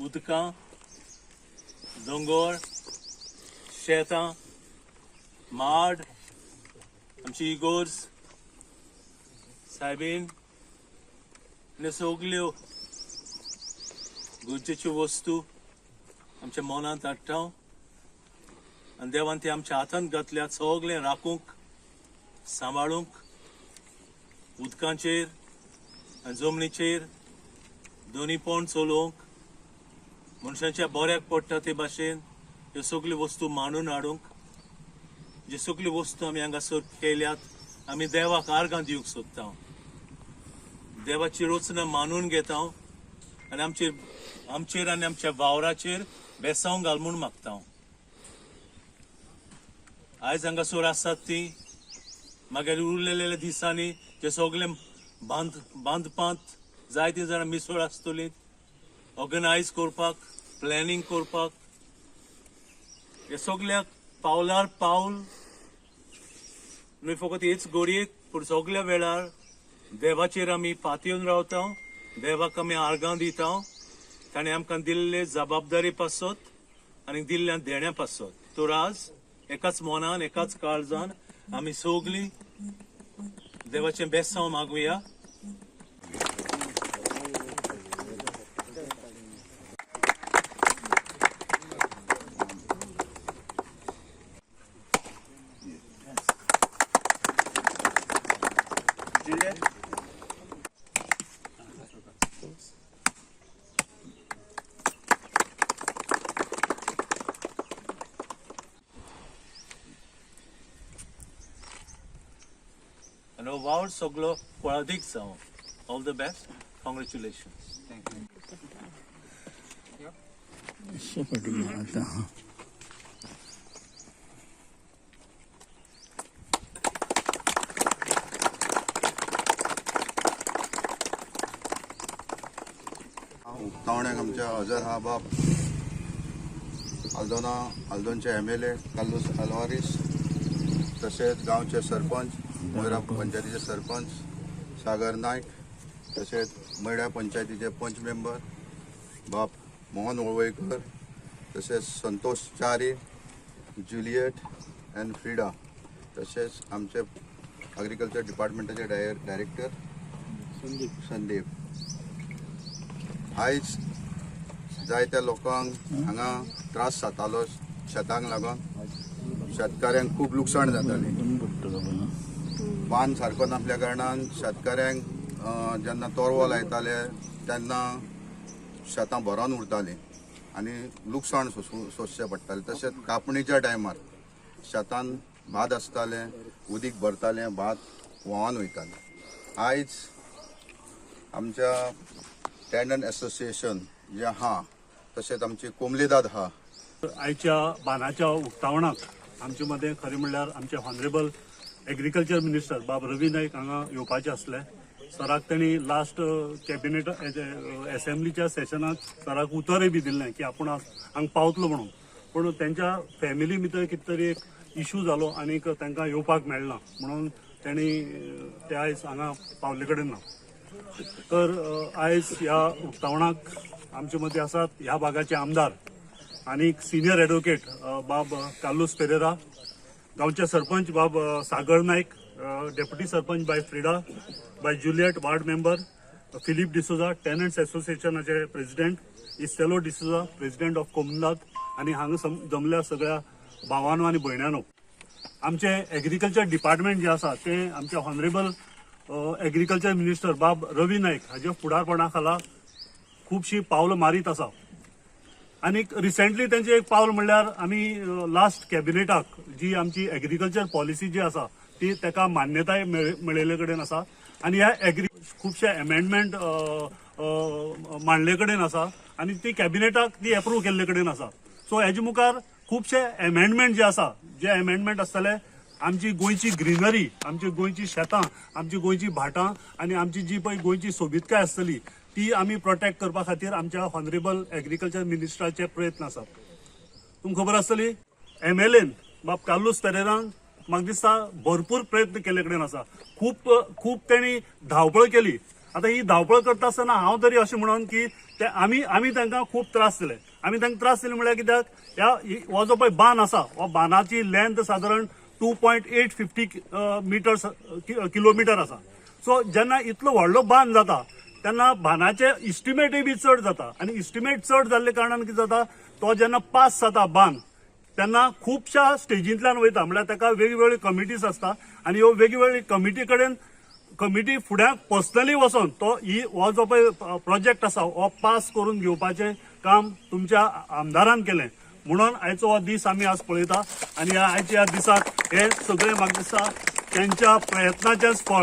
उदकां, दोंगर, शेतां, माड, आमची इगोर्ज, सायबीण, आनी सगल्यो गरजेच्यो वस्तू आमच्या मनांत हाडटा आनी देवान ते आमच्या हातांत घातल्यात सगळें राखूंक, सांबाळूंक, उदकांचेर आनी जमनीचेर दोनी पण चलोवंक, मनशांच्या बऱ्याक पडटा ते भाशेन ह्यो सगल्यो वस्तू मांडून हाडूंक, जे सगल्यो वस्तू आमी हांगासर केल्यात आमी देवाक आर्गां दिवंक सोदता. देवाची रचना मानून घेता आनी आमचेर आनी आमच्या वावराचेर बेसांव घाल म्हूण मागता. आयज हांगासर आसात ती मागीर उरलेल्या दिसांनी जे सगळे बांदपांत जायती जाणां मिसळ आसतलीं, ऑर्गनायज करपाक, प्लॅनिंग करपाक, हे सगळ्याक पावलार पावल न्हय फकत हेच घडयेक पूण सगळ्या वेळार देवाचेर आमी पातयेवन रावता, देवाक आमी आर्गां दिता. ताणें आमकां दिल्ले जबाबदारी पासत आनी दिल्ल्या देण्या पासत. तर आज एकाच मनान एकाच काळजान आमी सगळीं देवाचें बेसांव मागुया. And our wow soglo qualdik sao. All the best. Congratulations. Thank you. उक्तावण्याक आमच्या हजर हा बाब आल्दोनचे MLA कार्लोस आल्वारीस, तसेच गांवचे सरपंच, मोयरा पंचायतीचे सरपंच सागर नायक, तसेच मैड्या पंचायतीचे पंच मेंबर बाप मोहन वळवयकर, तसेच संतोष च्यारी, जुलियट एंड फ्रिडा, तसेच आमचे ॲग्रिकल्चर डिपार्टमेंटाचे डायरेक्टर संदीप. आयज जायत्या लोकांक हांगा त्रास जातालो शेतांक लागून. शेतकाऱ्यांक खूब लुकसाण जाताली. बांद सारको नासल्या कारणान शेतकाऱ्यांक जेन्ना तोरवो लायताले तेन्ना शेतां भरोन उरतालीं आनी लुकसाण सोंसचें पडटालें. तशेंच कापणीच्या टायमार शेतान भात आसतालें, उदीक भरतालें, भात व्हांवन वयतालें. आयज आमच्या टँडन एसोसिएशन जे आहा, तशेंच आमची कोमलीदाद आहा. आयच्या बानाच्या उक्तावणाक आमचे मदें खरें म्हणल्यार आमचे हॉनरेबल एग्रीकल्चर मिनिस्टर बाब रवी नाईक हांगा येवपाचे आसले. सराक तेणी लास्ट कॅबिनेट असेंब्लीच्या सेशनाक सराक उतरय बी दिल्लें की आपूण हांगा पावतलो म्हणून. पूण तेंच्या फॅमिली भितर कितें तरी एक इशू जालो आनी तांकां येवपाक मेळना म्हणून ते आयज हांगा पावले कडेन ना. तर आयज ह्या उक्तावणाक आमचे मदीं आसात ह्या भागाचे आमदार आनी सिनियर एडवोकेट बाब कार्लोस पेरेरा, गांवचे सरपंच बाब सागर नायक, डेप्युटी सरपंच बाय फ्रिडा, बाय Juliet ward member, Philip D'Souza, tenants एसोसिएशनाचे president, Estelo D'Souza, president of कोमलाद, आनी हांगा जमल्या सगळ्या भावांनो आनी भयण्यांनो. आमचे एग्रीकल्चर डिपार्टमेंट जे आसा ते आमचे हॉनरेबल एग्रीकल्चर मिनिस्टर बाब रवी नाईक हाच्या फुडारपणा खाला खूबशीं पावलां मारीत आसा. आनी रिसेंटली तेंचे एक पावल म्हणल्यार आमी लास्ट कॅबिनेटाक जी आमची एग्रीकल्चर पॉलिसी जी आसा ती ताका मान्यताय मेळयले कडेन आसा आनी ह्या खुबशे अमेंडमेंट मांडले कडेन आसा आनी ती कॅबिनेटाक ती एप्रूव केल्ले कडेन आसा. सो हेजे मुखार खुबशे अमेंडमेंट जे आसा, जे अमेंडमेंट आसतले आमची गोंयची ग्रीनरी, आमची गोंयची शेतां, आमची गोंयची भाटां आनी आमची जी पळय गोंयची सोबीतकाय आसतली ती आमी प्रोटेक्ट करपा खातीर आमच्या हॉनरेबल एग्रीकल्चर मिनिस्टराचे प्रयत्न आसात. तुमकां खबर आसतली MLAन बाब कार्लोस पेरेरान म्हाका दिसता भरपूर प्रयत्न केले कडेन आसा. खूब तेणी धांवपळ केली आता ही धावपळ करता आसतना हांव तरी अशें म्हणून की ते आमी तांकां खूब त्रास दिले. आमी तांकां त्रास दिले म्हळ्यार कित्याक हो जो पळय बांद आसा हो बांदाची लेंथ सादारण 2.850 मिटर्स किलोमिटर आसा. सो जेन्ना इतलो व्हडलो बांद जाता तेन्ना बांदाचे इस्टिमेटूय बी चड जाता आनी इस्टिमेट चड जाल्ले कारणान कितें जाता तो जेन्ना पास जाता बांद तेन्ना खुबशा स्टेजींतल्यान वयता म्हळ्यार ताका वेगवेगळ्यो कमिटीज आसता आनी ह्यो वेगवेगळ्यो कमिटी कडेन कमिटी फुड्याक पर्सनली वचोन तो हो जो पळय प्रोजेक्ट आसा हो पास करून घेवपाचें काम तुमच्या आमदारान केलें म्हणून आयचो हो दीस आमी आज पळयता आनी आयच्या दिसाक हे सगळे म्हाका दिसता त्यांच्या प्रयत्नाचेंच फळ